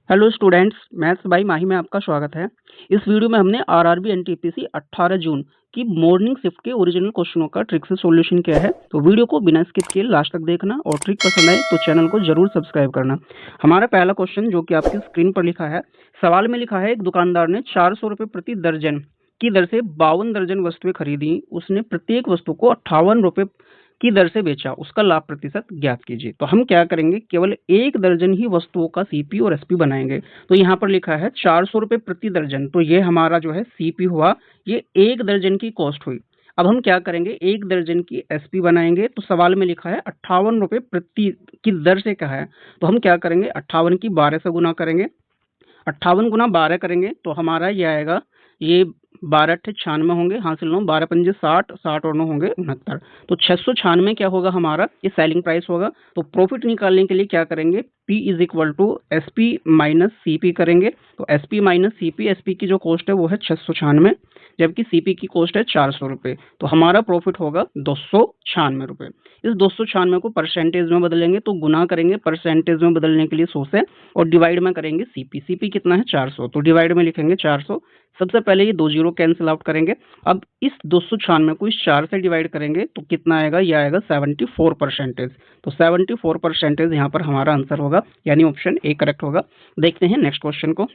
Hello students, maths by माही में आपका स्वागत है। इस वीडियो में हमने आरआरबी एनटीपीसी 18 जून की मॉर्निंग शिफ्ट के ओरिजिनल क्वेश्चनों का ट्रिक से सॉल्यूशन किया है। तो वीडियो को बिना स्किप किए लास्ट तक देखना और ट्रिक पसंद आए तो चैनल को जरूर सब्सक्राइब करना। हमारा पहला क्वेश्चन जो कि आपकी स्क्रीन पर लिखा है, सवाल में लिखा है एक दुकानदार ने 400 रुपये प्रति दर्जन की दर से 52 दर्जन वस्तुएं खरीदी। उसने प्रत्येक वस्तु को 58 रुपये की दर से बेचा, उसका लाभ प्रतिशत ज्ञात कीजिए। तो हम क्या करेंगे, केवल एक दर्जन ही वस्तुओं का सीपी और एसपी बनाएंगे। तो यहाँ पर लिखा है 400 रुपये प्रति दर्जन, तो ये हमारा जो है सीपी हुआ, ये एक दर्जन की कॉस्ट हुई। अब हम क्या करेंगे, एक दर्जन की एसपी बनाएंगे। तो सवाल में लिखा है 58 रुपये प्रति की दर से कहा है, तो हम क्या करेंगे, 58 की 12 से गुना करेंगे। 58 गुना 12 करेंगे तो हमारा ये आएगा, ये 12 अट्ठे 96 होंगे, हासिल 9, 12 पंजे 60, 60 और 9 होंगे 69। तो 696 क्या होगा हमारा, ये सेलिंग प्राइस होगा। तो प्रॉफिट निकालने के लिए क्या करेंगे, P is equal to S P minus C P करेंगे। तो S P minus C P, S P की जो कॉस्ट है वो है 696, जबकि सीपी की कॉस्ट है 400 रुपये। तो हमारा प्रॉफिट होगा 296 रुपये। इस 296 को परसेंटेज में बदलेंगे, तो गुना करेंगे परसेंटेज में बदलने के लिए 100 से, और डिवाइड में करेंगे सीपी। सीपी कितना है 400, तो डिवाइड में लिखेंगे 400। सबसे पहले ये 2 जीरो कैंसिल आउट करेंगे। अब इस 296 को इस 4 से डिवाइड करेंगे तो कितना आएगा, ये आएगा 74%। तो 74% यहाँ पर हमारा आंसर होगा, यानी ऑप्शन ए करेक्ट होगा। देखते हैं नेक्स्ट क्वेश्चन को।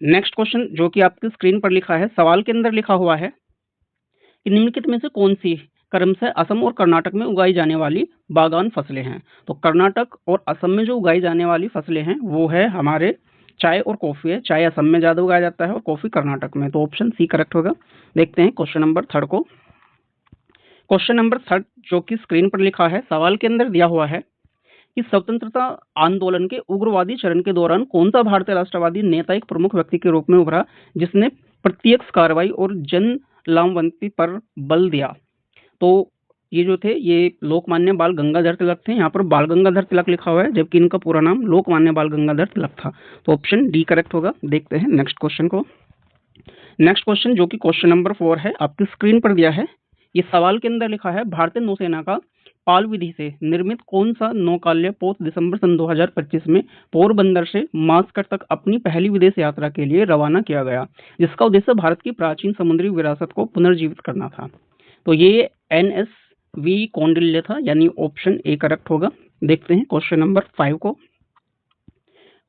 नेक्स्ट क्वेश्चन जो कि आपकी स्क्रीन पर लिखा है, सवाल के अंदर लिखा हुआ है कि निम्नलिखित में से कौन सी क्रमशः असम और कर्नाटक में उगाई जाने वाली बागान फसलें हैं। तो कर्नाटक और असम में जो उगाई जाने वाली फसलें हैं वो है हमारे चाय और कॉफी है। चाय असम में ज्यादा उगाया जाता है और कॉफी कर्नाटक में, तो ऑप्शन सी करेक्ट होगा। देखते हैं क्वेश्चन नंबर 3 को। क्वेश्चन नंबर 3 जो कि स्क्रीन पर लिखा है, सवाल के अंदर दिया हुआ है कि स्वतंत्रता आंदोलन के उग्रवादी चरण के दौरान कौन सा भारतीय राष्ट्रवादी नेता एक प्रमुख व्यक्ति के रूप में उभरा जिसने प्रत्यक्ष कार्रवाई और जन लामबंदी पर बल दिया। तो ये जो थे, ये लोकमान्य बाल गंगाधर तिलक थे। यहाँ पर बाल गंगाधर तिलक लिखा हुआ है, जबकि इनका पूरा नाम लोकमान्य बाल गंगाधर तिलक था। तो ऑप्शन डी करेक्ट होगा। देखते हैं नेक्स्ट क्वेश्चन को। नेक्स्ट क्वेश्चन जो कि क्वेश्चन नंबर 4 है, आपकी स्क्रीन पर दिया है। ये सवाल के अंदर लिखा है, भारतीय नौसेना का पाल विधि से निर्मित कौन सा नौकालय 5 दिसंबर सन 2025 में पोरबंदर से मास्कट तक अपनी पहली विदेश यात्रा के लिए रवाना किया गया, जिसका उद्देश्य भारत की प्राचीन समुद्री विरासत को पुनर्जीवित करना था। तो ये NS वी कौंडिल्य था, यानी ऑप्शन ए करेक्ट होगा। देखते हैं क्वेश्चन नंबर 5 को।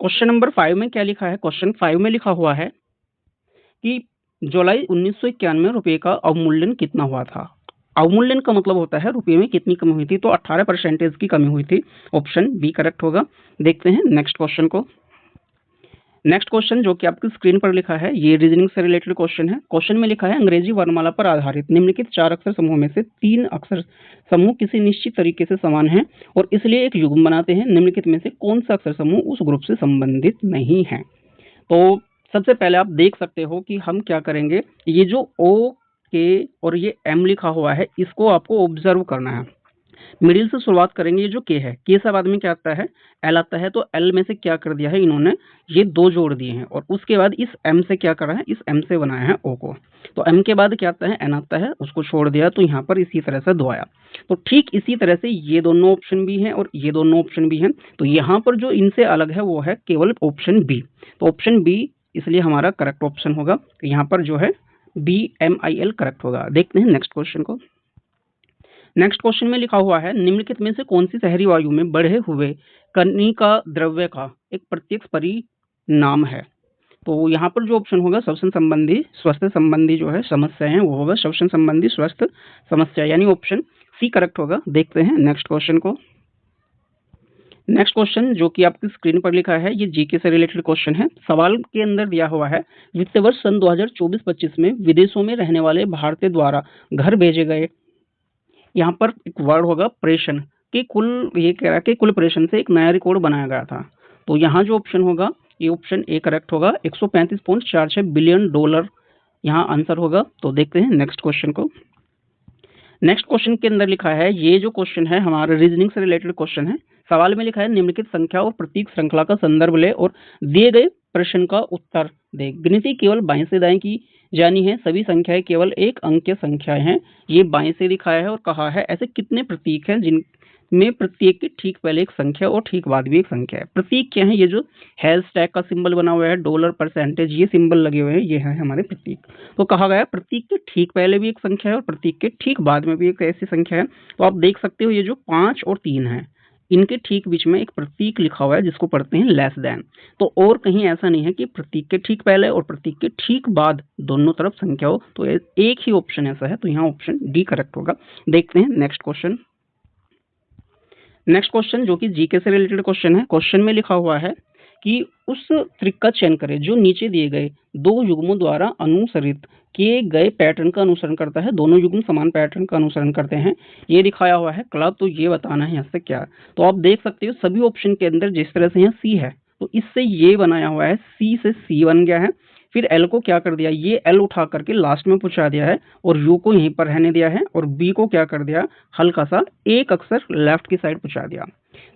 क्वेश्चन नंबर 5 में क्या लिखा है, क्वेश्चन 5 में लिखा हुआ है कि जुलाई 1991 में रुपये का अवमूल्यन कितना हुआ था। अवमूल्यन का मतलब होता है रुपये में कितनी कमी हुई थी, तो 18% की कमी हुई थी। ऑप्शन बी करेक्ट होगा। देखते हैं नेक्स्ट क्वेश्चन को। नेक्स्ट क्वेश्चन जो कि आपकी स्क्रीन पर लिखा है, ये रीजनिंग से रिलेटेड क्वेश्चन है। क्वेश्चन में लिखा है, अंग्रेजी वर्णमाला पर आधारित निम्नलिखित 4 अक्षर समूह में से 3 अक्षर समूह किसी निश्चित तरीके से समान हैं और इसलिए एक युग्म बनाते हैं। निम्नलिखित में से कौन सा अक्षर समूह उस ग्रुप से संबंधित नहीं है। तो सबसे पहले आप देख सकते हो कि हम क्या करेंगे, ये जो ओ के और ये एम लिखा हुआ है, इसको आपको ऑब्जर्व करना है। मिडिल से शुरुआत करेंगे। ये जो के है, के से बाद में क्या आता है, एल आता है। तो एल में से क्या कर दिया है इन्होंने, ये 2 जोड़ दिए हैं, और उसके बाद इस एम से क्या करा है, इस एम से बनाया है ओ को। तो एम के बाद क्या आता है, एन आता है, उसको छोड़ दिया, तो यहाँ पर इसी तरह से 2 आया। तो ठीक इसी तरह से ये दोनों ऑप्शन भी हैं और ये दोनों ऑप्शन भी हैं। तो यहाँ पर जो इनसे अलग है वो है केवल ऑप्शन बी। तो ऑप्शन बी इसलिए हमारा करेक्ट ऑप्शन होगा। तो यहाँ पर जो है BMIL करेक्ट होगा। देखते हैं नेक्स्ट क्वेश्चन को। नेक्स्ट क्वेश्चन में लिखा हुआ है, निम्नलिखित में से कौन सी शहरी वायु में बढ़े हुए कणिका द्रव्य का एक प्रत्यक्ष परिणाम है। तो यहाँ पर जो ऑप्शन होगा, श्वसन संबंधी स्वास्थ्य संबंधी जो है समस्या है वो होगा श्वसन संबंधी स्वास्थ्य समस्या, यानी ऑप्शन सी करेक्ट होगा। देखते हैं नेक्स्ट क्वेश्चन को। नेक्स्ट क्वेश्चन जो कि आपकी स्क्रीन पर लिखा है, ये जीके से रिलेटेड क्वेश्चन है। सवाल के अंदर दिया हुआ है, वित्तीय वर्ष सन 2024-25 में विदेशों में रहने वाले भारतीय द्वारा घर भेजे गए, यहाँ पर एक वर्ड होगा प्रेषण के कुल, ये कह रहा है कि कुल प्रेषण से एक नया रिकॉर्ड बनाया गया था। तो यहाँ जो ऑप्शन होगा, ये ऑप्शन ए करेक्ट होगा। 135.46 बिलियन डॉलर यहाँ आंसर होगा। तो देखते हैं नेक्स्ट क्वेश्चन को। नेक्स्ट क्वेश्चन के अंदर लिखा है, ये जो क्वेश्चन है हमारा रीजनिंग से रिलेटेड क्वेश्चन है। सवाल में लिखा है, निम्नलिखित संख्या और प्रतीक श्रृंखला का संदर्भ ले और दिए गए प्रश्न का उत्तर दे। गिनती केवल बाएं से दाएं की जानी है, सभी संख्याएं केवल एक अंक की संख्याएं हैं। ये बाएं से दिखाया है और कहा है ऐसे कितने प्रतीक हैं में प्रत्येक के ठीक पहले एक संख्या और ठीक बाद भी एक संख्या है। प्रतीक क्या है? ये जो हैशटैग का सिंबल बना हुआ है, डॉलर, परसेंटेज, ये सिंबल लगे हुए हैं, ये है हमारे प्रतीक। तो कहा गया प्रतीक के ठीक पहले भी एक संख्या है और प्रतीक के ठीक बाद में भी एक ऐसी संख्या है। तो आप देख सकते हो ये जो 5 और 3 है, इनके ठीक बीच में एक प्रतीक लिखा हुआ है जिसको पढ़ते हैं लेस देन। तो और कहीं ऐसा नहीं है कि प्रतीक के ठीक पहले और प्रतीक के ठीक बाद दोनों तरफ संख्या हो। तो एक ही ऑप्शन ऐसा है, तो यहाँ ऑप्शन डी करेक्ट होगा। देखते हैं नेक्स्ट क्वेश्चन। नेक्स्ट क्वेश्चन जो कि जीके से रिलेटेड क्वेश्चन है। क्वेश्चन में लिखा हुआ है कि उस त्रिक का चयन करें जो नीचे दिए गए दो युग्मों द्वारा अनुसरित किए गए पैटर्न का अनुसरण करता है। दोनों युग्म समान पैटर्न का अनुसरण करते हैं, ये दिखाया हुआ है क्लब। तो ये बताना है यहाँ से क्या। तो आप देख सकते हो सभी ऑप्शन के अंदर जिस तरह से यहाँ सी है, तो इससे ये बनाया हुआ है, सी से सी बन गया है। फिर एल को क्या कर दिया, ये एल उठा करके लास्ट में पहुंचा दिया है और यू को यहीं पर रहने दिया है और बी को क्या कर दिया, हल्का सा एक अक्षर लेफ्ट की साइड पहुंचा दिया।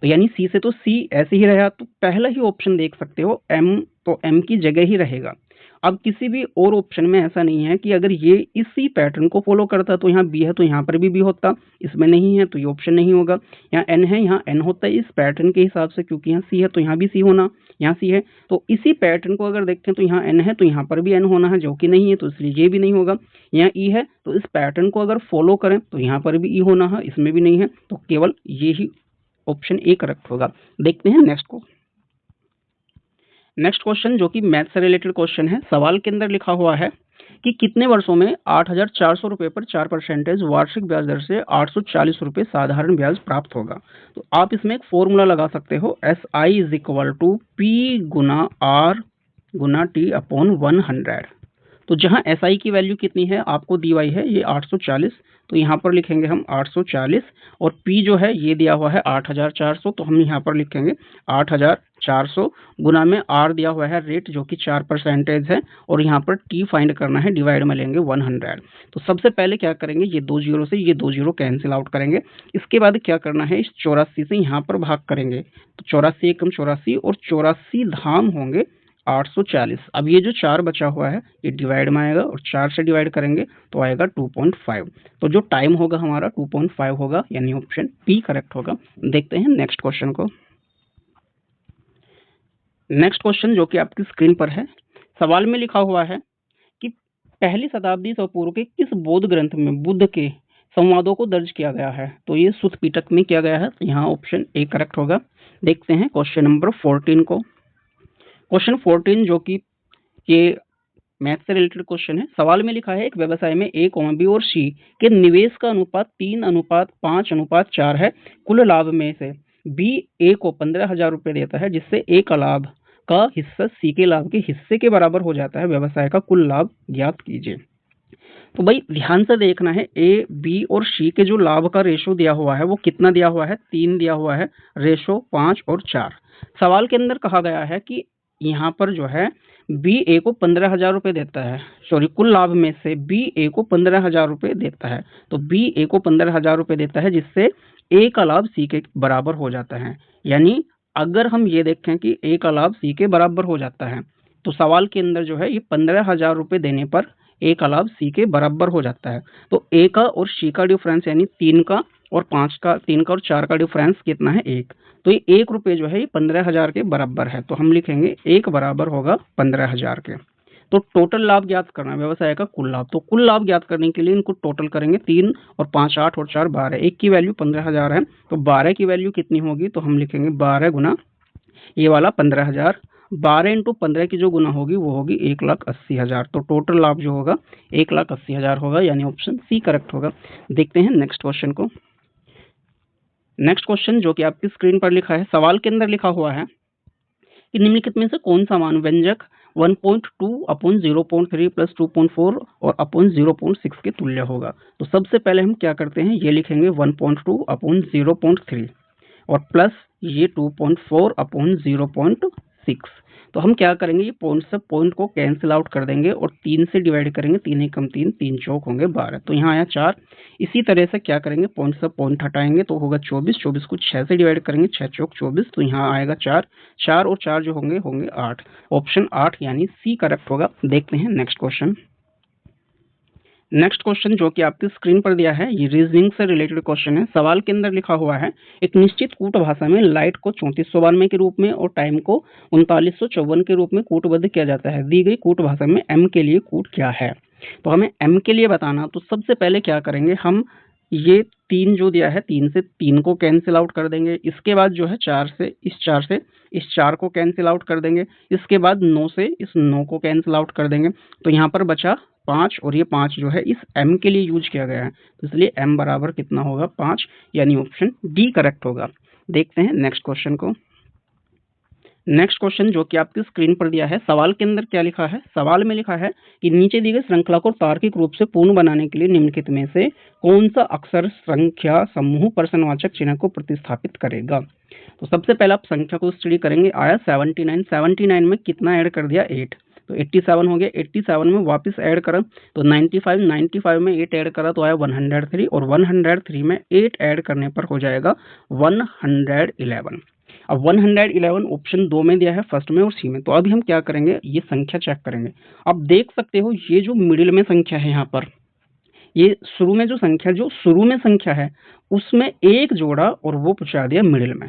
तो यानी सी से तो सी ऐसे ही रहा। तो पहला ही ऑप्शन देख सकते हो एम, तो एम की जगह ही रहेगा। अब किसी भी और ऑप्शन में ऐसा नहीं है कि अगर ये इसी पैटर्न को फॉलो करता तो यहाँ बी है तो यहाँ पर भी बी होता, इसमें नहीं है तो ये ऑप्शन नहीं होगा। यहाँ एन है, यहाँ एन होता है इस पैटर्न के हिसाब से, क्योंकि यहाँ सी है तो यहाँ भी सी होना, यहाँ सी है तो इसी पैटर्न को अगर देखें तो यहाँ एन है तो यहाँ पर भी एन होना है, जो कि नहीं है तो इसलिए ये भी नहीं होगा। यहाँ ई है तो इस पैटर्न को अगर फॉलो करें तो यहाँ पर भी ई होना है, इसमें भी नहीं है, तो केवल ये ही ऑप्शन ए करेक्ट होगा। देखते हैं नेक्स्ट को। नेक्स्ट क्वेश्चन जो कि मैथ से रिलेटेड क्वेश्चन है। सवाल के अंदर लिखा हुआ है कि कितने वर्षों में 8,400 रुपए पर 4% वार्षिक ब्याज दर से 840 रुपए साधारण ब्याज प्राप्त होगा। तो आप इसमें एक फॉर्मूला लगा सकते हो, SI is equal to P गुना R गुना T अपॉन 100। तो जहां SI की वैल्यू कितनी है आपको दी हुई है, ये 840, तो यहाँ पर लिखेंगे हम 840 और P जो है ये दिया हुआ है 8,400, तो हम यहाँ पर लिखेंगे 8,400 गुना में R दिया हुआ है रेट जो कि 4% है और यहाँ पर T फाइंड करना है, डिवाइड में लेंगे 100। तो सबसे पहले क्या करेंगे, ये 2 जीरो से ये 2 जीरो कैंसिल आउट करेंगे। इसके बाद क्या करना है, इस 84 से यहाँ पर भाग करेंगे, तो 84 एकम 84 और 84 धाम होंगे 840। अब ये जो 4 बचा हुआ है ये डिवाइड में आएगा और 4 से डिवाइड करेंगे तो आएगा 2.5। तो जो टाइम होगा हमारा 2.5 होगा, यानी ऑप्शन पी करेक्ट होगा। देखते हैं नेक्स्ट क्वेश्चन को। नेक्स्ट क्वेश्चन जो कि आपकी स्क्रीन पर है। सवाल में लिखा हुआ है कि पहली शताब्दी से पूर्व के किस बौद्ध ग्रंथ में बुद्ध के संवादों को दर्ज किया गया है। तो ये सुत्त पिटक में किया गया है, तो यहाँ ऑप्शन ए करेक्ट होगा। देखते हैं क्वेश्चन नंबर 14 को। क्वेश्चन 14 जो कि ये मैथ से रिलेटेड क्वेश्चन है। सवाल में लिखा है एक व्यवसाय में ए, बी और सी के निवेश का अनुपात 3:5:4 है। कुल लाभ में से बी ए को 15,000 रुपए देता है, जिससे ए का लाभ का हिस्सा सी के लाभ के हिस्से के बराबर हो जाता है। व्यवसाय का कुल लाभ ज्ञात कीजिए। तो भाई ध्यान से देखना है, ए, बी और सी के जो लाभ का रेशो दिया हुआ है वो कितना दिया हुआ है, 3 दिया हुआ है, रेशो 5 और 4। सवाल के अंदर कहा गया है कि यहाँ पर जो है बी ए को 15,000 रुपए देता है, सॉरी कुल लाभ में से बी ए को 15,000 रुपए देता है। तो बी ए को 15,000 रुपए देता है, जिससे ए का लाभ सी के बराबर हो जाता है। यानी अगर हम ये देखें कि ए का लाभ सी के बराबर हो जाता है, तो सवाल के अंदर जो है ये 15,000 रुपए देने पर ए का लाभ सी के बराबर हो जाता है। तो ए का और सी का डिफरेंस यानी 3 का और 5 का, 3 का और 4 का डिफरेंस कितना है, 1। तो ये 1 रुपये जो है ये 15,000 के बराबर है, तो हम लिखेंगे 1 बराबर होगा 15,000 के। तो टोटल लाभ ज्ञात करना है, व्यवसाय का कुल लाभ। तो कुल लाभ ज्ञात करने के लिए इनको टोटल करेंगे, 3 और 5 8 और 4 12। 1 की वैल्यू 15,000 है, तो 12 की वैल्यू कितनी होगी, तो हम लिखेंगे 12 गुना ये वाला 15,000। 12 इंटू 15 की जो गुना होगी वो होगी 1,80,000। तो टोटल लाभ जो होगा 1,80,000 होगा, यानी ऑप्शन सी करेक्ट होगा। देखते हैं नेक्स्ट क्वेश्चन को। नेक्स्ट क्वेश्चन जो कि आपकी स्क्रीन पर लिखा है। सवाल के अंदर लिखा हुआ है कि निम्नलिखित में से कौन सा मान व्यंजक 1.2/0.3 + 2.4 और अपॉन 0.6 के तुल्य होगा। तो सबसे पहले हम क्या करते हैं, ये लिखेंगे 1.2/0.3 और प्लस ये 2.4/0.6। तो हम क्या करेंगे, ये पॉइंट से पॉइंट को कैंसिल आउट कर देंगे और 3 से डिवाइड करेंगे, 3 एकम 3, 3 चौक होंगे 12। तो यहाँ आया 4। इसी तरह से क्या करेंगे, पॉइंट से पॉइंट हटाएंगे तो होगा 24। 24 को 6 से डिवाइड करेंगे, 6 चौक 24, तो यहाँ आएगा 4। 4 और 4 जो होंगे 8। ऑप्शन 8 यानी सी करेक्ट होगा। देखते हैं नेक्स्ट क्वेश्चन। नेक्स्ट क्वेश्चन जो कि आपकी स्क्रीन पर दिया है, ये रीजनिंग से रिलेटेड क्वेश्चन है। सवाल के अंदर लिखा हुआ है, एक निश्चित कूट भाषा में लाइट को 3492 के रूप में और टाइम को 3954 के रूप में कूटबद्ध किया जाता है। दी गई कूट भाषा में एम के लिए कूट क्या है? तो हमें एम के लिए बताना, तो सबसे पहले क्या करेंगे हम, ये 3 जो दिया है 3 से 3 को कैंसिल आउट कर देंगे। इसके बाद जो है 4 से इस 4 को कैंसिल आउट कर देंगे। इसके बाद 9 से इस 9 को कैंसिल आउट कर देंगे। तो यहाँ पर बचा 5 और ये 5 जो है इस m के लिए यूज किया गया है, तो इसलिए m बराबर कितना होगा 5, यानी ऑप्शन डी करेक्ट होगा। देखते हैं नेक्स्ट क्वेश्चन को। नेक्स्ट क्वेश्चन जो कि आपकी स्क्रीन पर दिया है, सवाल के अंदर क्या लिखा है? सवाल में लिखा है कि नीचे दी गई श्रृंखला को तार्किक रूप से पूर्ण बनाने के लिए निम्नलिखित में से कौन सा अक्षर संख्या समूह प्रश्नवाचक चिन्ह को प्रतिस्थापित करेगा? तो सबसे पहले आप संख्या को स्टडी करेंगे। आया 79 में कितना ऐड कर दिया? 8, तो 87 हो गया। 87 में वापस ऐड करा तो 95 में 8 ऐड करा तो आया 103, और 103 में 8 ऐड करने पर हो जाएगा 111। अब 111 ऑप्शन 2 में दिया है, फर्स्ट में और सी में। तो अभी हम क्या करेंगे, ये संख्या चेक करेंगे। अब देख सकते हो ये जो मिडिल में संख्या है, यहाँ पर ये शुरू में जो संख्या है उसमें एक जोड़ा और वो पहुंचा दिया मिडिल में।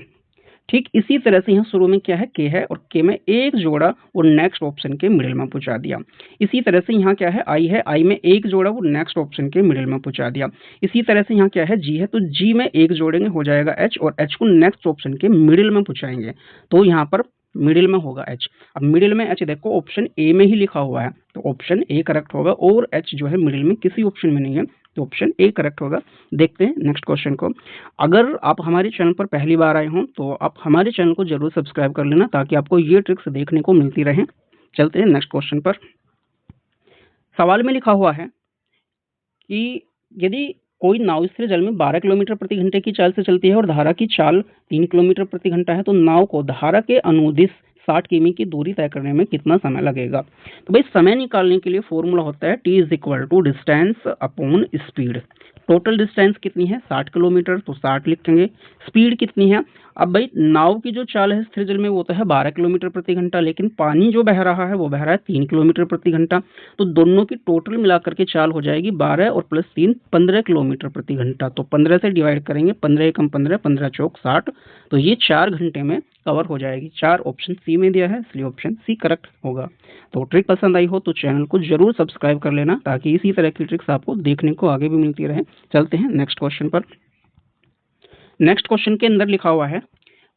ठीक इसी तरह से यहाँ शुरू में क्या है, के है, और के में एक जोड़ा और नेक्स्ट ऑप्शन के मिडिल में पहुंचा दिया। इसी तरह से यहाँ क्या है, आई में एक जोड़ा वो नेक्स्ट ऑप्शन के मिडिल में पहुंचा दिया। इसी तरह से यहाँ क्या है, जी है, तो जी में एक जोड़ेंगे हो जाएगा एच, और एच को नेक्स्ट ऑप्शन के मिडिल में पहुंचाएंगे तो यहाँ पर मिडिल में होगा एच। अब मिडिल में एच देखो ऑप्शन ए में ही लिखा हुआ है, तो ऑप्शन ए करेक्ट होगा, और एच जो है मिडिल में किसी ऑप्शन में नहीं है, तो ऑप्शन ए करेक्ट होगा। देखते हैं नेक्स्ट क्वेश्चन को। अगर आप हमारे चैनल पर पहली बार आए हों तो आप हमारे चैनल को जरूर सब्सक्राइब कर लेना, ताकि आपको ये ट्रिक्स देखने को मिलती रहे। चलते हैं नेक्स्ट क्वेश्चन पर। सवाल में लिखा हुआ है कि यदि कोई नाव स्थिर जल में 12 किलोमीटर प्रति घंटे की चाल से चलती है और धारा की चाल 3 किलोमीटर प्रति घंटा है, तो नाव को धारा के अनुदिश 60 किमी की दूरी तय करने में कितना समय लगेगा? तो भाई समय निकालने के लिए फॉर्मूला होता है T = distance upon speed. Total distance कितनी है? 60 किलोमीटर, तो 60 लिखेंगे। स्पीड कितनी है? अब भाई नाव की जो चाल है स्थिर जल में वो तो है 12 किलोमीटर प्रति घंटा, लेकिन पानी जो बह रहा है वो बह रहा है 3 किलोमीटर प्रति घंटा, तो दोनों की टोटल मिलाकर के चाल हो जाएगी 12 और प्लस 3 15 किलोमीटर प्रति घंटा। तो 15 से डिवाइड करेंगे, 15 एकम 15, 15 चौक 60, तो ये 4 घंटे में कवर हो जाएगी। 4 ऑप्शन सी में दिया है, इसलिए ऑप्शन सी करेक्ट होगा। तो ट्रिक पसंद आई हो तो चैनल को जरूर सब्सक्राइब कर लेना, ताकि इसी तरह की ट्रिक्स आपको देखने को आगे भी मिलती रहे। चलते हैं नेक्स्ट क्वेश्चन पर। नेक्स्ट क्वेश्चन के अंदर लिखा हुआ है,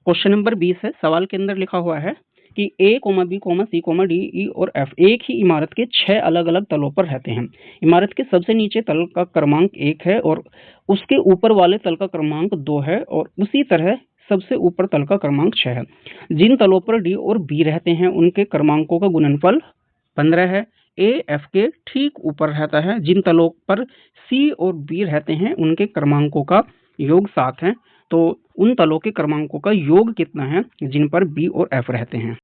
क्वेश्चन नंबर 20 है। सवाल के अंदर लिखा हुआ है कि A, B, C, D, E और F एक ही इमारत के 6 अलग अलग तलों पर रहते हैं। इमारत के सबसे नीचे तल का क्रमांक 1 है और उसके ऊपर वाले तल का क्रमांक 2 है, और उसी तरह सबसे ऊपर तल का क्रमांक 6 है। जिन तलों पर D और B रहते हैं उनके क्रमांकों का गुणनफल 15 है। A F के ठीक ऊपर रहता है। जिन तलों पर C और B रहते हैं उनके क्रमांकों का योग 7 है। तो उन तलों के क्रमांकों का योग कितना है जिन पर B और F रहते हैं?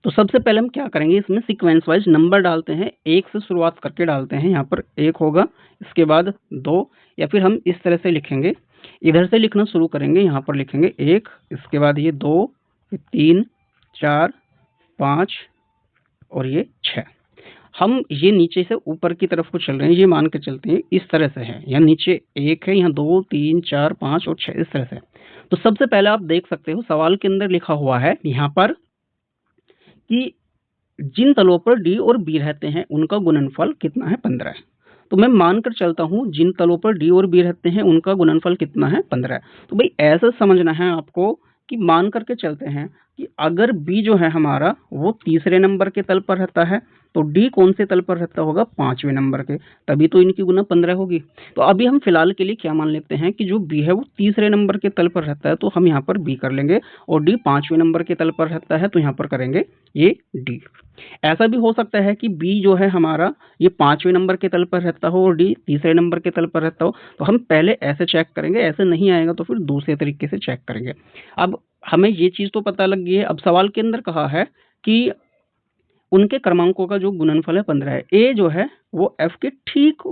तो सबसे पहले हम क्या करेंगे, इसमें सीक्वेंस वाइज नंबर डालते हैं, 1 से शुरुआत करके डालते हैं। यहाँ पर 1 होगा, इसके बाद 2, या फिर हम इस तरह से लिखेंगे, इधर से लिखना शुरू करेंगे। यहाँ पर लिखेंगे 1, इसके बाद ये 2, 3, 4, 5 और ये 6। हम ये नीचे से ऊपर की तरफ को चल रहे हैं, ये मान के चलते हैं इस तरह से है। यहाँ नीचे 1 है, यहाँ 2, 3, 4, 5 और 6 इस तरह से। तो सबसे पहले आप देख सकते हो सवाल के अंदर लिखा हुआ है यहाँ पर कि जिन तलों पर डी और बी रहते हैं उनका गुणनफल कितना है? 15 है। तो मैं मानकर चलता हूं जिन तलों पर डी और बी रहते हैं उनका गुणनफल कितना है? 15 है। तो भाई ऐसा समझना है आपको कि मान करके चलते हैं कि अगर बी जो है हमारा वो तीसरे नंबर के तल पर रहता है, तो डी कौन से तल पर रहता होगा? 5वें नंबर के, तभी तो इनकी गुना 15 होगी। तो अभी हम फिलहाल के लिए क्या मान लेते हैं कि जो बी है वो तीसरे नंबर के तल पर रहता है, तो हम यहाँ पर बी कर लेंगे, और डी 5वें नंबर के तल पर रहता है, तो यहाँ पर करेंगे ये डी। ऐसा भी हो सकता है कि बी जो है हमारा ये 5वें नंबर के तल पर रहता हो और डी तीसरे नंबर के तल पर रहता हो, तो हम पहले ऐसे चेक करेंगे, ऐसे नहीं आएगा तो फिर दूसरे तरीके से चेक करेंगे। अब हमें ये चीज तो पता लग गई है। अब सवाल के अंदर कहा है कि उनके क्रमांकों का जो गुणनफल है 15 है। ए जो है वो एफ के ठीक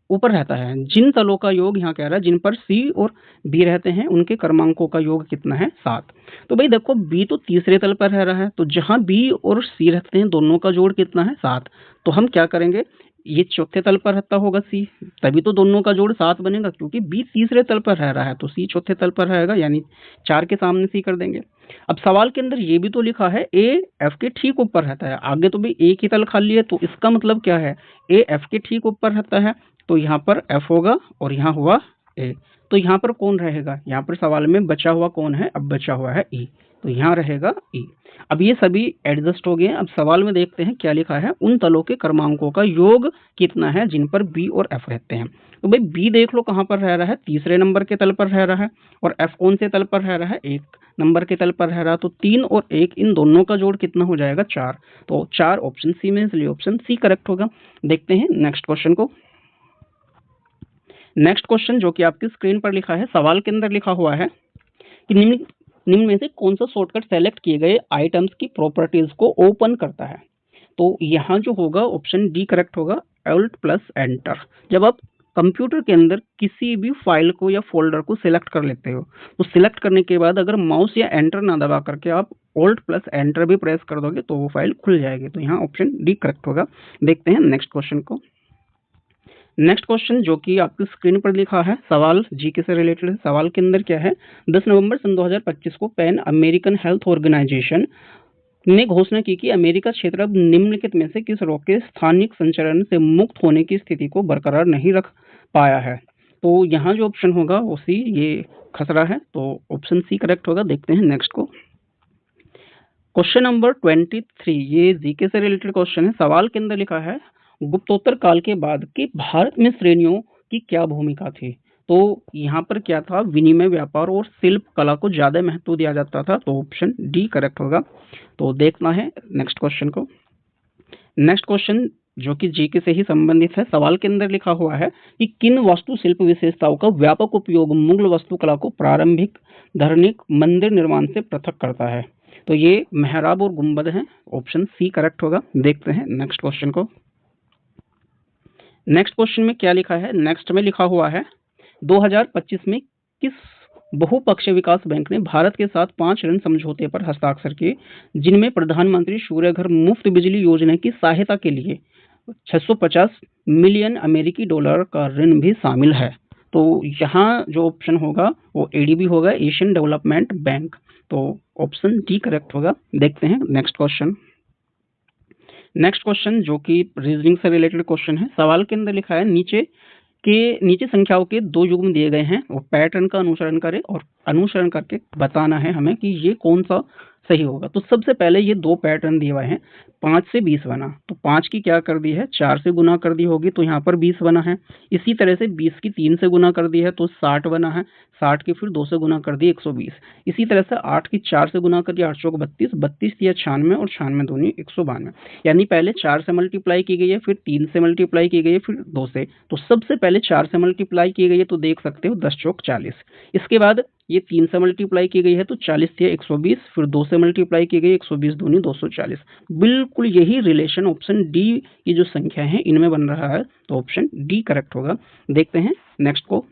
ऊपर रहता है। जिन तलों का योग यहाँ कह रहा है जिन पर सी और बी रहते हैं उनके क्रमांकों का योग कितना है 7। तो भाई देखो बी तो तीसरे तल पर रह रहा है, तो जहां बी और सी रहते हैं दोनों का जोड़ कितना है 7। तो हम क्या करेंगे, ये चौथे तल पर रहता होगा सी, तभी तो दोनों का जोड़ 7 बनेगा, क्योंकि बी तीसरे तल पर रह रहा है तो सी चौथे तल पर रहेगा, यानी 4 के सामने सी कर देंगे। अब सवाल के अंदर ये भी तो लिखा है ए एफ के ठीक ऊपर रहता है, आगे तो भाई एक ही तल खाली है, तो इसका मतलब क्या है ए एफ के ठीक ऊपर रहता है, तो यहाँ पर एफ होगा और यहाँ हुआ ए। तो यहाँ पर कौन रहेगा, यहाँ पर सवाल में बचा हुआ कौन है, अब बचा हुआ है ई, तो यहाँ रहेगा ई। अब ये सभी एडजस्ट हो गए। अब सवाल में देखते हैं क्या लिखा है, उन तलों के क्रमांकों का योग कितना है जिन पर बी और एफ रहते हैं। तो भाई बी देख लो कहाँ पर रह रहा है, तीसरे नंबर के तल पर रह रहा है, और एफ कौन से तल पर रह रहा है, 1 नंबर के तल पर रह रहा है, तो 3 और 1 इन दोनों का जोड़ कितना हो जाएगा 4। तो 4 ऑप्शन सी में, इसलिए ऑप्शन सी करेक्ट होगा। देखते हैं नेक्स्ट क्वेश्चन को। नेक्स्ट क्वेश्चन जो कि आपकी स्क्रीन पर लिखा है, सवाल के अंदर लिखा हुआ है कि निम्न में से कौन सा शॉर्टकट सेलेक्ट किए गए आइटम्स की प्रॉपर्टीज को ओपन करता है। तो यहाँ जो होगा ऑप्शन डी करेक्ट होगा, Alt प्लस एंटर। जब आप कंप्यूटर के अंदर किसी भी फाइल को या फोल्डर को सिलेक्ट कर लेते हो, तो सिलेक्ट करने के बाद अगर माउस या एंटर ना दबा करके आप Alt प्लस एंटर भी प्रेस कर दोगे तो वो फाइल खुल जाएगी। तो यहाँ ऑप्शन डी करेक्ट होगा। देखते हैं नेक्स्ट क्वेश्चन को। नेक्स्ट क्वेश्चन जो कि आपकी स्क्रीन पर लिखा है, सवाल जीके से रिलेटेड है। सवाल के अंदर क्या है, 10 नवंबर सन 2025 को पैन अमेरिकन हेल्थ ऑर्गेनाइजेशन ने घोषणा की कि अमेरिका क्षेत्र अब निम्नलिखित में से किस रोग के स्थानिक संचरण से मुक्त होने की स्थिति को बरकरार नहीं रख पाया है। तो यहाँ जो ऑप्शन होगा वो सी, ये खसरा है, तो ऑप्शन सी करेक्ट होगा। देखते हैं नेक्स्ट को। क्वेश्चन नंबर 23, ये जीके से रिलेटेड क्वेश्चन है। सवाल के अंदर लिखा है, गुप्तोत्तर काल के बाद के भारत में श्रेणियों की क्या भूमिका थी। तो यहाँ पर क्या था, विनिमय व्यापार और शिल्प कला को ज्यादा महत्व दिया जाता था, तो ऑप्शन डी करेक्ट होगा। तो देखना है नेक्स्ट क्वेश्चन को। नेक्स्ट क्वेश्चन जो कि जीके से ही संबंधित है। सवाल के अंदर लिखा हुआ है कि किन वास्तुशिल्प विशेषताओं का व्यापक उपयोग मुगल वास्तुकला को प्रारंभिक धार्मिक मंदिर निर्माण से पृथक करता है। तो ये मेहराब और गुंबद है, ऑप्शन सी करेक्ट होगा। देखते हैं नेक्स्ट क्वेश्चन को। नेक्स्ट क्वेश्चन में क्या लिखा है, नेक्स्ट में लिखा हुआ है 2025 में किस बहुपक्षीय विकास बैंक ने भारत के साथ 5 ऋण समझौते पर हस्ताक्षर किए, जिनमें प्रधानमंत्री सूर्य घर मुफ्त बिजली योजना की सहायता के लिए 650 मिलियन अमेरिकी डॉलर का ऋण भी शामिल है। तो यहाँ जो ऑप्शन होगा वो एडीबी होगा, एशियन डेवलपमेंट बैंक। तो ऑप्शन डी करेक्ट होगा। देखते हैं नेक्स्ट क्वेश्चन। नेक्स्ट क्वेश्चन जो कि रीजनिंग से रिलेटेड क्वेश्चन है। सवाल के अंदर लिखा है, नीचे संख्याओं के 2 युग्म दिए गए हैं और पैटर्न का अनुसरण करें और अनुसरण करके बताना है हमें कि ये कौन सा सही होगा। तो सबसे पहले ये 2 पैटर्न दिए हुए हैं, 5 से 20 बना, तो 5 की क्या कर दी है 4 से गुना कर दी होगी, तो यहाँ पर 20 बना है। इसी तरह से 20 की 3 से गुना कर दी है तो 60 बना है, 60 की फिर 2 से गुना कर दी 120। इसी तरह से 8 की 4 से गुना कर दिया 8 चौक 32, 32 दिया 96 और 96 दूनी 192। यानी पहले 4 से मल्टीप्लाई की गई है, फिर 3 से मल्टीप्लाई की गई है, फिर 2 से। तो सबसे पहले 4 से मल्टीप्लाई की गई है तो देख सकते हो 10 चौक 40। इसके बाद ये 3 से मल्टीप्लाई की गई है तो 40 दिया 120, फिर 2 से मल्टीप्लाई की गई 120 दूनी 240। बिल्कुल यही रिलेशन ऑप्शन डी की जो संख्या है इनमें बन रहा है, तो ऑप्शन डी करेक्ट होगा। देखते हैं नेक्स्ट को।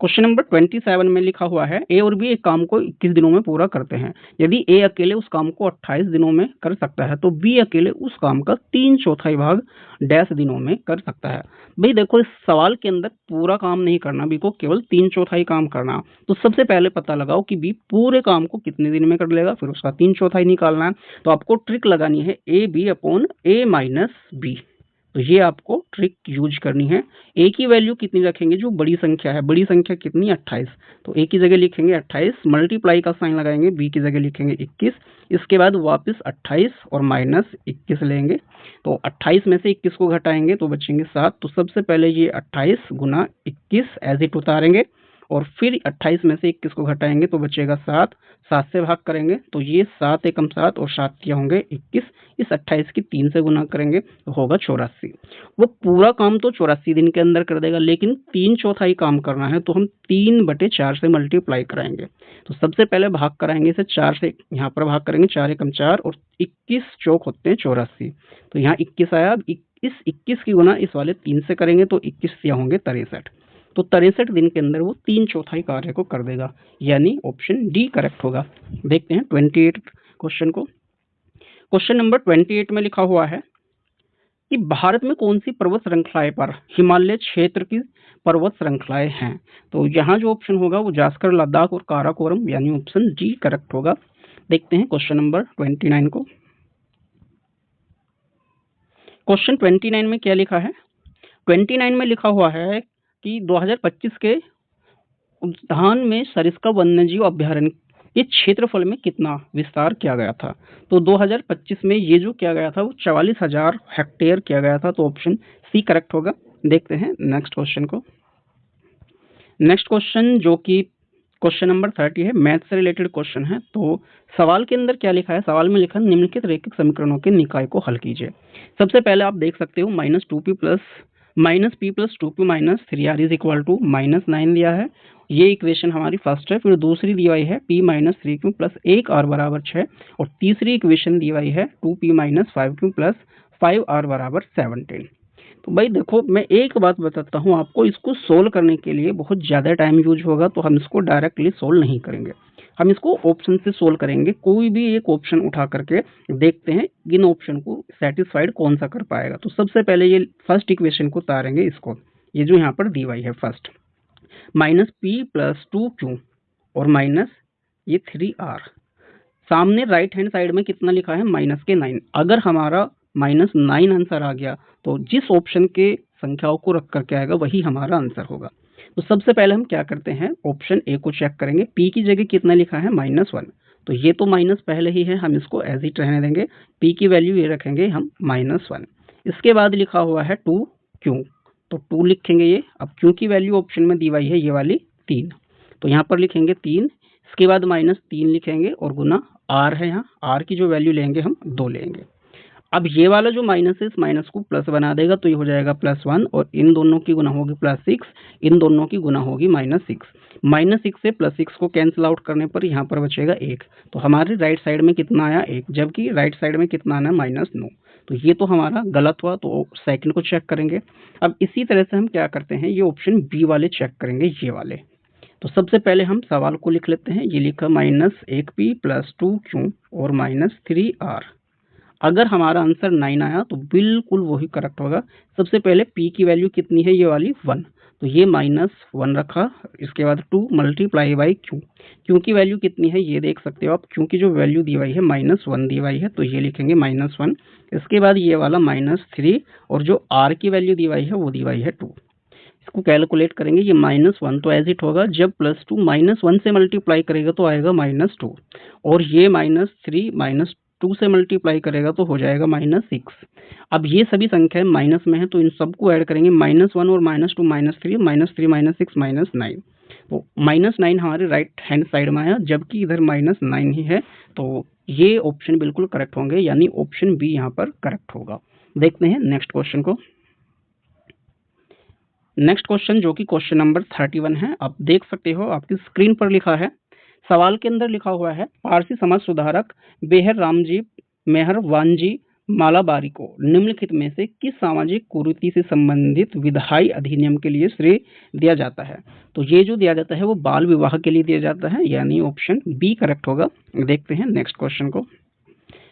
क्वेश्चन नंबर 27 में लिखा हुआ है, ए और बी एक काम को 21 दिनों में पूरा करते हैं। यदि ए अकेले उस काम को 28 दिनों में कर सकता है तो बी अकेले उस काम का 3/4 भाग डैश दिनों में कर सकता है। भाई देखो इस सवाल के अंदर पूरा काम नहीं करना, बी को केवल 3/4 काम करना। तो सबसे पहले पता लगाओ कि बी पूरे काम को कितने दिन में कर लेगा, फिर उसका 3/4 निकालना है। तो आपको ट्रिक लगानी है A B upon A minus B. तो ये आपको ट्रिक यूज करनी है। ए की वैल्यू कितनी रखेंगे, जो बड़ी संख्या है, बड़ी संख्या कितनी 28, तो ए की जगह लिखेंगे 28, मल्टीप्लाई का साइन लगाएंगे, बी की जगह लिखेंगे 21। इसके बाद वापस 28 और माइनस 21 लेंगे, तो 28 में से 21 को घटाएंगे तो बचेंगे 7। तो सबसे पहले ये 28 गुना 21 एज इट उतारेंगे और फिर 28 में से 21 को घटाएंगे तो बचेगा 7, 7 से भाग करेंगे तो ये 7 एकम 7 और 7 क्या होंगे 21। इस 28 की 3 से गुना करेंगे तो होगा 84। वो पूरा काम तो 84 दिन के अंदर कर देगा, लेकिन 3/4 काम करना है तो हम 3/4 से मल्टीप्लाई कराएंगे। तो सबसे पहले भाग कराएंगे इसे 4 से, यहाँ पर भाग करेंगे 4 एकम 4 और 21 चौक होते हैं 84। तो यहाँ 21 आया, इस 21 की गुना इस वाले 3 से करेंगे तो 21 या होंगे 63। तो 63 दिन के अंदर वो 3/4 कार्य को कर देगा, यानी ऑप्शन डी करेक्ट होगा। देखते हैं 28 क्वेश्चन को। क्वेश्चन नंबर 28 में लिखा हुआ है कि भारत में कौन सी पर्वत श्रृंखलाएं पर हिमालय क्षेत्र की पर्वत श्रृंखलाएं हैं। तो यहाँ जो ऑप्शन होगा वो जास्कर, लद्दाख और काराकोरम, यानी ऑप्शन डी करेक्ट होगा। देखते हैं क्वेश्चन नंबर 29 को। क्वेश्चन 29 में क्या लिखा है? 29 में लिखा हुआ है कि 2025 के उद्यान में सरिस्का वन्यजीव अभ्यारण्य के क्षेत्रफल में कितना विस्तार किया गया था। तो 2025 में ये जो किया गया था वो 44,000 हेक्टेयर किया गया था। तो ऑप्शन सी करेक्ट होगा। देखते हैं नेक्स्ट क्वेश्चन को। नेक्स्ट क्वेश्चन जो कि क्वेश्चन नंबर 30 है, मैथ से रिलेटेड क्वेश्चन है। तो सवाल के अंदर क्या लिखा है? सवाल में लिखा निम्नलिखित रैखिक समीकरणों के निकाय को हल कीजिए। सबसे पहले आप देख सकते हो -2p + 2q - 3r is equal to -9 दिया है। ये इक्वेशन हमारी फर्स्ट है। फिर दूसरी दी हुई है p - 3q + 1r = 6 और तीसरी इक्वेशन दी हुई है 2p - 5q + 5r = 17। तो भाई देखो, मैं एक बात बताता हूँ आपको, इसको सोल्व करने के लिए बहुत ज़्यादा टाइम यूज होगा, तो हम इसको डायरेक्टली सोल्व नहीं करेंगे। हम इसको ऑप्शन से सोल्व करेंगे। कोई भी एक ऑप्शन उठा करके देखते हैं इन ऑप्शन को सेटिस्फाइड कौन सा कर पाएगा। तो सबसे पहले ये फर्स्ट इक्वेशन को उतारेंगे, इसको, ये जो यहाँ पर दी हुई है फर्स्ट, -p + 2q और माइनस ये 3r। सामने राइट हैंड साइड में कितना लिखा है? -9। अगर हमारा -9 आंसर आ गया तो जिस ऑप्शन के संख्याओं को रख करके आएगा वही हमारा आंसर होगा। तो सबसे पहले हम क्या करते हैं, ऑप्शन ए को चेक करेंगे। पी की जगह कितना लिखा है? -1। तो ये तो माइनस पहले ही है, हम इसको एज इट रहने देंगे। पी की वैल्यू ये रखेंगे हम -1। इसके बाद लिखा हुआ है 2q, तो 2 लिखेंगे ये। अब q की वैल्यू ऑप्शन में दी हुई है ये वाली 3, तो यहाँ पर लिखेंगे 3। इसके बाद -3 लिखेंगे और गुना r है, यहाँ r की जो वैल्यू लेंगे हम 2 लेंगे। अब ये वाला जो माइनस है, इस माइनस को प्लस बना देगा, तो ये हो जाएगा +1 और इन दोनों की गुना होगी +6, इन दोनों की गुना होगी -6। -6 से +6 को कैंसिल आउट करने पर यहाँ पर बचेगा 1। तो हमारे राइट साइड में कितना आया? 1, जबकि राइट साइड में कितना आना है? -9। तो ये तो हमारा गलत हुआ, तो सेकंड को चेक करेंगे। अब इसी तरह से हम क्या करते हैं, ये ऑप्शन बी वाले चेक करेंगे, ये वाले। तो सबसे पहले हम सवाल को लिख लेते हैं। ये लिखा -1p + 2q और -3r। अगर हमारा आंसर 9 आया तो बिल्कुल वही करेक्ट होगा। सबसे पहले p की वैल्यू कितनी है? ये वाली 1, तो ये -1 रखा। इसके बाद 2 × q, q की वैल्यू कितनी है ये देख सकते हो आप। q की जो वैल्यू दी हुई है -1 दी हुई है, तो ये लिखेंगे -1। इसके बाद ये वाला -3 और जो r की वैल्यू दी हुई है वो दी हुई है 2। इसको कैलकुलेट करेंगे, ये -1 तो एज इट होगा। जब +2 -1 से मल्टीप्लाई करेगा तो आएगा -2 और ये -3 -2 से मल्टीप्लाई करेगा तो हो जाएगा -6। अब ये सभी संख्याएं माइनस में है, तो इन सबको ऐड करेंगे। -1 और -2 -3 -3 -6 -9। तो -9 हमारे राइट हैंड साइड में आया, जबकि इधर -9 ही है। तो ये ऑप्शन बिल्कुल करेक्ट होंगे, यानी ऑप्शन बी यहाँ पर करेक्ट होगा। देखते हैं नेक्स्ट क्वेश्चन को। नेक्स्ट क्वेश्चन जो कि क्वेश्चन नंबर 31 है। आप देख सकते हो आपकी स्क्रीन पर लिखा है। सवाल के अंदर लिखा हुआ है, पारसी समाज सुधारक बेहर रामजी मेहरवानजी मालाबारी को निम्नलिखित में से किस सामाजिक कुरीति से संबंधित विधायी अधिनियम के लिए श्रेय दिया जाता है। तो ये जो दिया जाता है वो बाल विवाह के लिए दिया जाता है, यानी ऑप्शन बी करेक्ट होगा। देखते हैं नेक्स्ट क्वेश्चन को।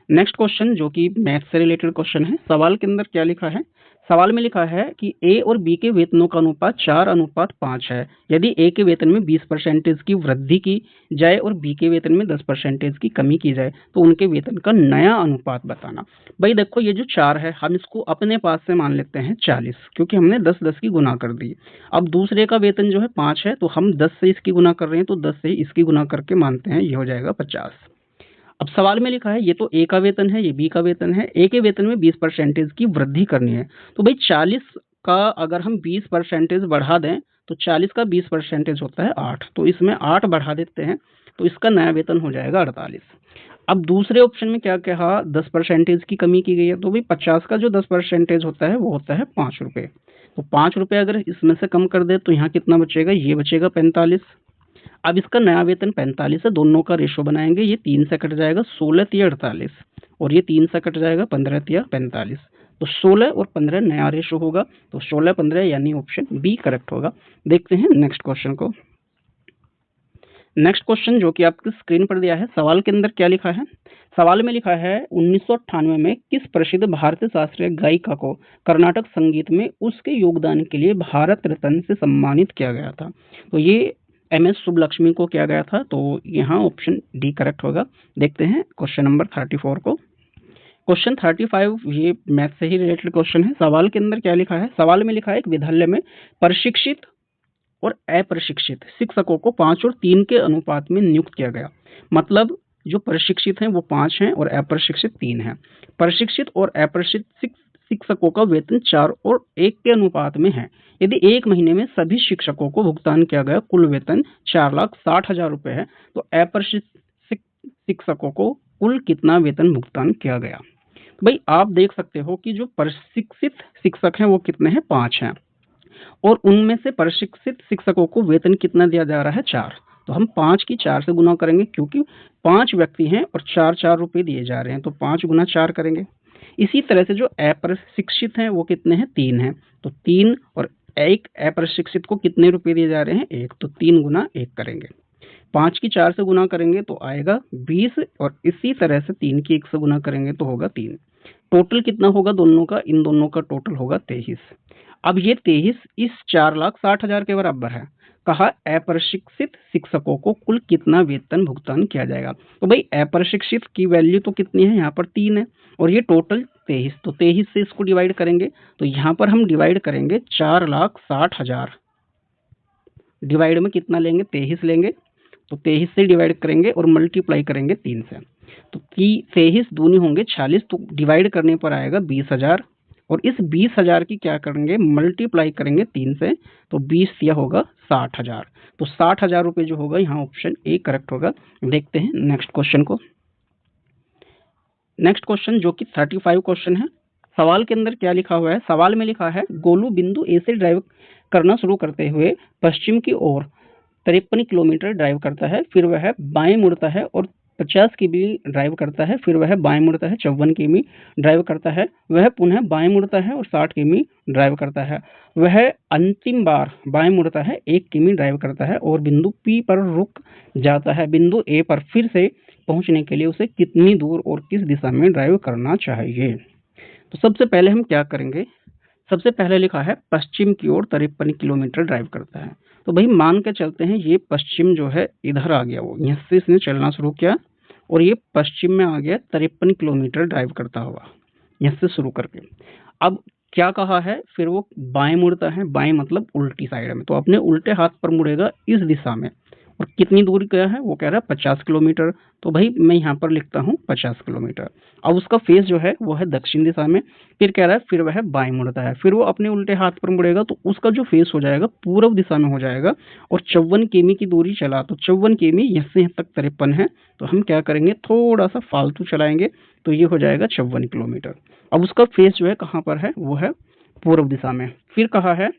नेक्स्ट क्वेश्चन जो कि मैथ से रिलेटेड क्वेश्चन है। सवाल के अंदर क्या लिखा है? सवाल में लिखा है कि ए और बी के वेतनों का अनुपात 4:5 है। यदि ए के वेतन में 20% की वृद्धि की जाए और बी के वेतन में 10% की कमी की जाए तो उनके वेतन का नया अनुपात बताना। भाई देखो, ये जो 4 है हम इसको अपने पास से मान लेते हैं 40, क्योंकि हमने 10 की गुना कर दी। अब दूसरे का वेतन जो है 5 है, तो हम 10 से इसकी गुना कर रहे हैं, तो 10 से इसकी गुना करके मानते हैं, ये हो जाएगा 50। अब सवाल में लिखा है ये तो ए का वेतन है, ये बी का वेतन है। ए के वेतन में 20% की वृद्धि करनी है, तो भाई 40 का अगर हम 20% बढ़ा दें तो 40 का 20% होता है 8, तो इसमें 8 बढ़ा देते हैं, तो इसका नया वेतन हो जाएगा 48। अब दूसरे ऑप्शन में क्या कहा? 10% की कमी की गई है, तो भाई 50 का जो 10% होता है वो होता है 5 रुपये। तो 5 रुपये अगर इसमें से कम कर दे तो यहाँ कितना बचेगा? ये बचेगा 45। अब इसका नया वेतन 45 है, दोनों का रेशो बनाएंगे। ये 3 से कट जाएगा 16 × 48 और ये 3 से कट जाएगा 15 × 45। तो 16 और 15 नया रेशो होगा, तो 16-15 यानी ऑप्शन बी करेक्ट होगा। देखते हैं नेक्स्ट क्वेश्चन को। नेक्स्ट क्वेश्चन जो कि आपकी स्क्रीन पर दिया है, सवाल के अंदर क्या लिखा है? सवाल में लिखा है 1998 में किस प्रसिद्ध भारतीय शास्त्रीय गायिका को कर्नाटक संगीत में उसके योगदान के लिए भारत रत्न से सम्मानित किया गया था? तो ये एम एस सुब्बलक्ष्मी को किया गया था, तो यहाँ ऑप्शन डी करेक्ट होगा। देखते हैं क्वेश्चन नंबर 34 को। क्वेश्चन 35 ये मैथ से ही रिलेटेड क्वेश्चन है। सवाल के अंदर क्या लिखा है? सवाल में लिखा है एक विद्यालय में प्रशिक्षित और अप्रशिक्षित शिक्षकों को 5 और 3 के अनुपात में नियुक्त किया गया। मतलब जो प्रशिक्षित हैं वो 5 हैं और अप्रशिक्षित 3 हैं। प्रशिक्षित और अप्रशिक्षित शिक्षकों का वेतन 4 और 1 के अनुपात में है। यदि एक महीने में सभी शिक्षकों को भुगतान किया गया कुल वेतन 4,60,000 रुपये है, तो अप्रशिक्षित शिक्षकों को कुल कितना वेतन भुगतान किया गया? भाई आप देख सकते हो कि जो प्रशिक्षित शिक्षक हैं वो कितने हैं? 5 हैं, और उनमें से प्रशिक्षित शिक्षकों को वेतन कितना दिया जा रहा है? 4। तो हम 5 की 4 से गुना करेंगे, क्योंकि 5 व्यक्ति हैं और 4-4 रुपए दिए जा रहे हैं, तो 5 गुना 4 करेंगे। इसी तरह से जो अप्रशिक्षित हैं वो कितने हैं? 3 हैं, तो 3 और 1 अप्रशिक्षित को कितने रुपए दिए जा रहे हैं? 1, तो 3 गुना 1 करेंगे। 5 की 4 से गुना करेंगे तो आएगा 20, और इसी तरह से 3 की 1 से गुना करेंगे तो होगा 3। टोटल कितना होगा दोनों का? इन दोनों का टोटल होगा 23। अब ये 23 इस 4,60,000 के बराबर है। कहा अप्रशिक्षित शिक्षकों को कुल कितना वेतन भुगतान किया जाएगा? तो भाई अप्रशिक्षित की वैल्यू तो कितनी है? यहाँ पर 3 है, और ये टोटल 23, तो 23 से इसको डिवाइड करेंगे, तो यहाँ पर हम डिवाइड करेंगे 4,60,000। डिवाइड में कितना लेंगे? 23 लेंगे, तो 23 से डिवाइड करेंगे और मल्टीप्लाई करेंगे 3 से, तो 23 दूनी होंगे 46, तो डिवाइड करने पर आएगा 20,000, और इस 20,000 की क्या करेंगे? मल्टीप्लाई करेंगे 3 से, तो 20 दिया होगा 60,000, तो 60,000 रुपये जो होगा यहाँ ऑप्शन ए करेक्ट होगा। देखते हैं नेक्स्ट क्वेश्चन को। नेक्स्ट क्वेश्चन जो कि 35 क्वेश्चन है। सवाल के अंदर क्या लिखा हुआ है? सवाल में लिखा है गोलू बिंदु ए से ड्राइव करना शुरू करते हुए पश्चिम की ओर 53 किलोमीटर ड्राइव करता है, फिर वह बाएं मुड़ता है और 50 किमी ड्राइव करता है, फिर वह बाएं मुड़ता है, 54 किमी ड्राइव करता है, वह पुनः बाएं मुड़ता है और 60 किमी ड्राइव करता है। वह अंतिम बार बाएं मुड़ता है, 1 किमी ड्राइव करता है और बिंदु पी पर रुक जाता है। बिंदु ए पर फिर से पहुंचने के लिए उसे कितनी दूर और किस दिशा में ड्राइव करना चाहिए? तो सबसे पहले हम क्या करेंगे? सबसे पहले लिखा है पश्चिम की ओर 53 किलोमीटर ड्राइव करता है, तो भाई मान के चलते हैं ये पश्चिम जो है इधर आ गया, वो यहाँ से इसने चलना शुरू किया और ये पश्चिम में आ गया, 53 किलोमीटर ड्राइव करता हुआ यहाँ से शुरू करके। अब क्या कहा है? फिर वो बाएं मुड़ता है, बाएं मतलब उल्टी साइड में, तो अपने उल्टे हाथ पर मुड़ेगा इस दिशा में, और कितनी दूर गया है? वो कह रहा है 50 किलोमीटर, तो भाई मैं यहाँ पर लिखता हूँ 50 किलोमीटर। अब उसका फेस जो है वो है दक्षिण दिशा में। फिर कह रहा है फिर वह बाएं मुड़ता है, फिर वो अपने उल्टे हाथ पर मुड़ेगा, तो उसका जो फेस हो जाएगा पूर्व दिशा में हो जाएगा, और 54 किमी की दूरी चला, तो 54 किमी यहाँ से यहाँ तक 53 है, तो हम क्या करेंगे? थोड़ा सा फालतू चलाएंगे, तो ये हो जाएगा 54 किलोमीटर। अब उसका फेस जो है कहाँ पर है? वो है पूर्व दिशा में। फिर कहा है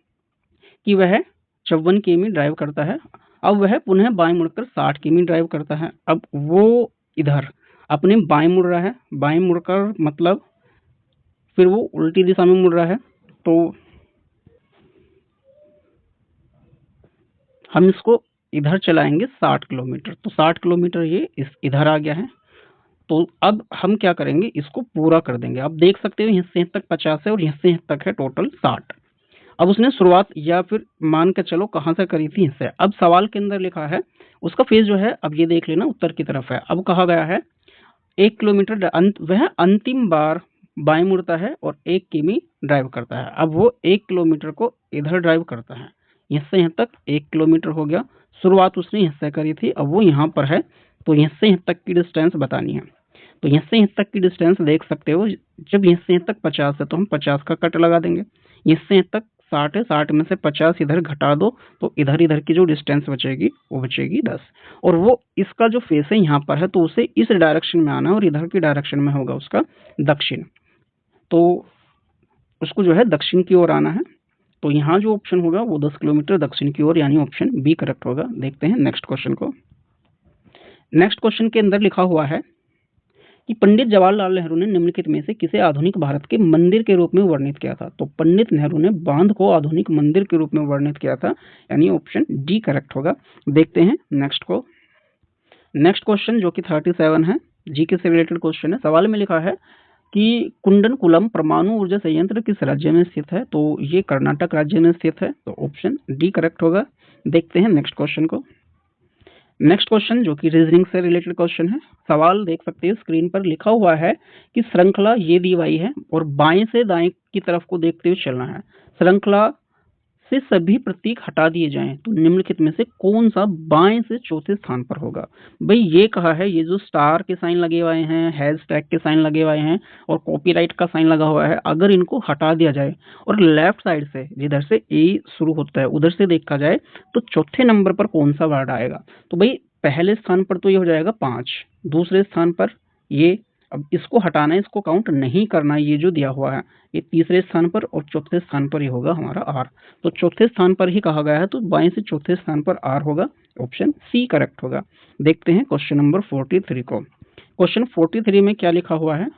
कि वह 54 किमी ड्राइव करता है, अब वह पुनः बाएं मुड़कर 60 किमी ड्राइव करता है। अब वो इधर अपने बाएं मुड़ रहा है, बाएं मुड़कर मतलब फिर वो उल्टी दिशा में मुड़ रहा है, तो हम इसको इधर चलाएंगे 60 किलोमीटर, तो 60 किलोमीटर ये इस इधर आ गया है। तो अब हम क्या करेंगे? इसको पूरा कर देंगे। अब देख सकते हो यहाँ से यहाँ तक 50 है और यहाँ से यहाँ तक है टोटल 60। अब उसने शुरुआत या फिर मान के चलो कहाँ से करी थी? इससे। अब सवाल के अंदर लिखा है उसका फेस जो है, अब ये देख लेना उत्तर की तरफ है। अब कहा गया है 1 किलोमीटर वह अंतिम बार बाएं मुड़ता है और 1 किमी ड्राइव करता है। अब वो 1 किलोमीटर को इधर ड्राइव करता है, यहाँ से यहाँ तक 1 किलोमीटर हो गया। शुरुआत उसने यहाँ से करी थी, अब वो यहाँ पर है, तो यहाँ से यहाँ तक की डिस्टेंस बतानी है। तो यहाँ से यहाँ तक की डिस्टेंस देख सकते हो, जब यहाँ से यहाँ तक 50 है तो हम 50 का कट लगा देंगे। यहाँ से यहाँ तक 60 है, 60 में से 50 इधर घटा दो, तो इधर इधर की जो डिस्टेंस बचेगी वो बचेगी 10। और वो इसका जो फेस है यहाँ पर है, तो उसे इस डायरेक्शन में आना है और इधर की डायरेक्शन में होगा उसका दक्षिण, तो उसको जो है दक्षिण की ओर आना है। तो यहाँ जो ऑप्शन होगा वो 10 किलोमीटर दक्षिण की ओर, यानी ऑप्शन बी करेक्ट होगा। देखते हैं नेक्स्ट क्वेश्चन को। नेक्स्ट क्वेश्चन के अंदर लिखा हुआ है कि पंडित जवाहरलाल नेहरू ने निम्नलिखित में से किसे आधुनिक भारत के मंदिर के रूप में वर्णित किया था? तो पंडित नेहरू ने बांध को आधुनिक मंदिर के रूप में वर्णित किया था, यानी ऑप्शन डी करेक्ट होगा। देखते हैं नेक्स्ट को। नेक्स्ट क्वेश्चन जो कि 37 है, जीके से रिलेटेड क्वेश्चन है। सवाल में लिखा है कि कुंडनकुलम परमाणु ऊर्जा संयंत्र किस राज्य में स्थित है? तो ये कर्नाटक राज्य में स्थित है, तो ऑप्शन डी करेक्ट होगा। देखते हैं नेक्स्ट क्वेश्चन को। नेक्स्ट क्वेश्चन जो कि रीजनिंग से रिलेटेड क्वेश्चन है। सवाल देख सकते हैं स्क्रीन पर लिखा हुआ है कि श्रृंखला ये दी हुई है और बाएं से दाएं की तरफ को देखते हुए चलना है। श्रृंखला से सभी प्रतीक हटा दिए जाएं तो निम्नलिखित में से कौन सा बाएं से चौथे स्थान पर होगा? भाई ये कहा है, ये जो स्टार के साइन लगे हुए हैं, हैशटैग के साइन लगे हुए हैं और कॉपीराइट का साइन लगा हुआ है, अगर इनको हटा दिया जाए और लेफ्ट साइड से जिधर से ए शुरू होता है उधर से देखा जाए तो चौथे नंबर पर कौन सा वर्ड आएगा? तो भाई पहले स्थान पर तो ये हो जाएगा 5, दूसरे स्थान पर ये, अब इसको हटाना है, इसको काउंट नहीं करना, ये जो दिया हुआ है ये तीसरे स्थान पर और चौथे स्थान पर ये होगा हमारा आर। तो चौथे स्थान पर ही कहा गया है, तो बाएं से चौथे स्थान पर आर होगा, ऑप्शन सी करेक्ट होगा। देखते हैं क्वेश्चन नंबर 43 को। क्वेश्चन 43 में क्या लिखा हुआ है?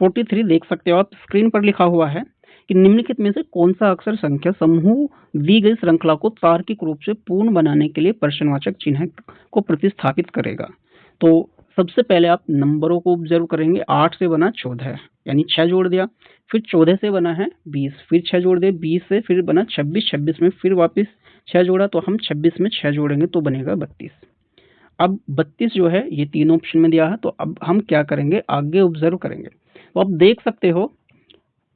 43 देख सकते हो आप स्क्रीन पर, लिखा हुआ है कि निम्नलिखित में से कौन सा अक्षर संख्या समूह दी गई श्रृंखला को तार्किक रूप से पूर्ण बनाने के लिए प्रश्नवाचक चिन्ह को प्रतिस्थापित करेगा? तो सबसे पहले आप नंबरों को ऑब्जर्व करेंगे। 8 से बना 14 यानी 6 जोड़ दिया, फिर 14 से बना है 20, फिर 6 जोड़ दिए, 20 से फिर बना 26, 26 में फिर वापस 6 जोड़ा, तो हम 26 में 6 जोड़ेंगे तो बनेगा 32। अब 32 जो है ये 3 ऑप्शन में दिया है, तो अब हम क्या करेंगे, आगे ऑब्जर्व करेंगे। तो आप देख सकते हो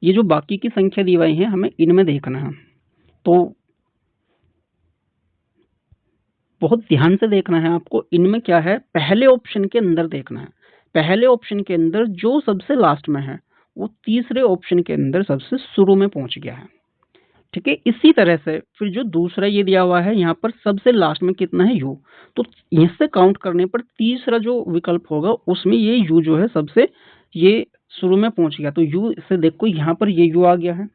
ये जो बाकी की संख्या दी हुई है हमें इनमें देखना है, तो बहुत ध्यान से देखना है आपको। इनमें क्या है, पहले ऑप्शन के अंदर देखना है। पहले ऑप्शन के अंदर जो सबसे लास्ट में है वो तीसरे ऑप्शन के अंदर सबसे शुरू में पहुंच गया है, ठीक है। इसी तरह से फिर जो दूसरा ये दिया हुआ है यहाँ पर सबसे लास्ट में कितना है, यू, तो इससे काउंट करने पर तीसरा जो विकल्प होगा उसमें ये यू जो है सबसे ये शुरू में पहुंच गया, तो यू से देखो यहाँ पर ये यू आ गया है।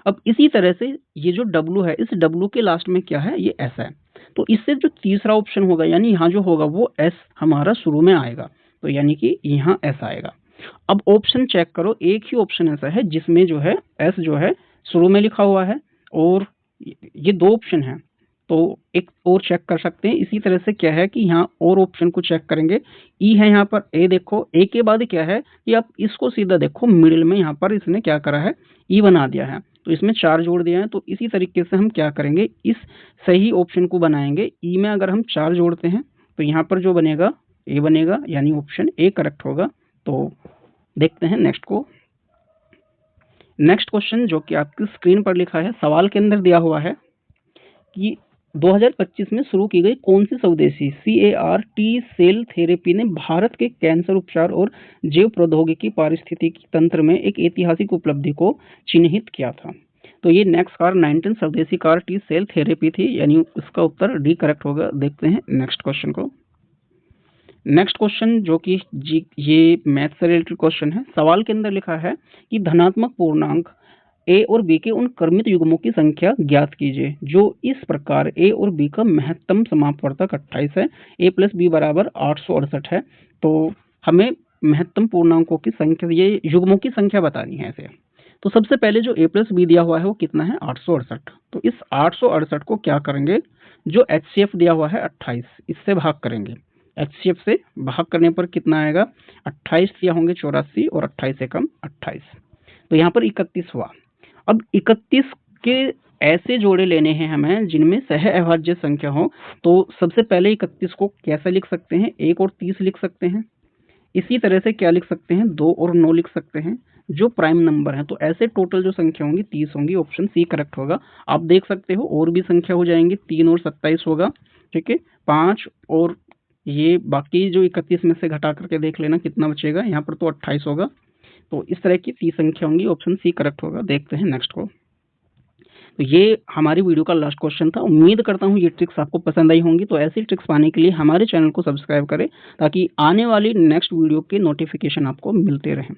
अब इसी तरह से ये जो डब्लू है, इस डब्लू के लास्ट में क्या है, ये एस है, तो इससे जो तीसरा ऑप्शन होगा यानी यहाँ जो होगा वो एस हमारा शुरू में आएगा, तो यानी कि यहाँ एस आएगा। अब ऑप्शन चेक करो, एक ही ऑप्शन ऐसा है जिसमें जो है एस जो है शुरू में लिखा हुआ है और ये 2 ऑप्शन है, तो एक और चेक कर सकते हैं। इसी तरह से क्या है कि यहाँ और ऑप्शन को चेक करेंगे, ई है यहाँ पर, ए देखो, ए के बाद क्या है कि आप इसको सीधा देखो मिडिल में यहाँ पर इसने क्या करा है, ई बना दिया है, तो इसमें 4 जोड़ दिया है। तो इसी तरीके से हम क्या करेंगे, इस सही ऑप्शन को बनाएंगे। ई में अगर हम 4 जोड़ते हैं तो यहाँ पर जो बनेगा ए बनेगा, यानी ऑप्शन ए करेक्ट होगा। तो देखते हैं नेक्स्ट को। नेक्स्ट क्वेश्चन जो कि आपकी स्क्रीन पर लिखा है, सवाल के अंदर दिया हुआ है कि 2025 में शुरू की गई कौन सी स्वदेशी CAR-T सेल थेरेपी ने भारत के कैंसर उपचार और जैव प्रौद्योगिकी पारिस्थितिकी तंत्र में एक ऐतिहासिक उपलब्धि को चिन्हित किया था? तो ये नेक्सकार 19 स्वदेशी CAR-T सेल थेरेपी थी, यानी इसका उत्तर डी करेक्ट होगा। देखते हैं नेक्स्ट क्वेश्चन को। नेक्स्ट क्वेश्चन जो कि ये मैथ से रिलेटेड क्वेश्चन है। सवाल के अंदर लिखा है कि धनात्मक पूर्णांक ए और बी के उन क्रमित युग्मों की संख्या ज्ञात कीजिए जो इस प्रकार ए और बी का महत्तम समापवर्तक 28 है, ए प्लस बी बराबर 868 है। तो हमें महत्तम पूर्णांकों की संख्या, ये युग्मों की संख्या बतानी है ऐसे। तो सबसे पहले जो ए प्लस बी दिया हुआ है वो कितना है, 868। तो इस 868 को क्या करेंगे, जो HCF दिया हुआ है 28, इससे भाग करेंगे। HCF से भाग करने पर कितना आएगा, 28 दिया होंगे 84 और 28 से कम 28, तो यहाँ पर 31 हुआ। अब 31 के ऐसे जोड़े लेने हैं हमें जिनमें सह अभाज्य संख्या हो। तो सबसे पहले 31 को कैसे लिख सकते हैं, 1 और 30 लिख सकते हैं। इसी तरह से क्या लिख सकते हैं, 2 और 9 लिख सकते हैं जो प्राइम नंबर है। तो ऐसे टोटल जो संख्या होंगी 30 होंगी, ऑप्शन सी करेक्ट होगा। आप देख सकते हो और भी संख्या हो जाएंगी, 3 और 27 होगा, ठीक है, 5 और ये बाकी जो 31 में से घटा करके देख लेना कितना बचेगा, यहाँ पर तो 28 होगा। तो इस तरह की 30 संख्या होंगी, ऑप्शन सी करेक्ट होगा। देखते हैं नेक्स्ट को। तो ये हमारी वीडियो का लास्ट क्वेश्चन था। उम्मीद करता हूँ ये ट्रिक्स आपको पसंद आई होंगी। तो ऐसी ट्रिक्स पाने के लिए हमारे चैनल को सब्सक्राइब करें ताकि आने वाली नेक्स्ट वीडियो के नोटिफिकेशन आपको मिलते रहें।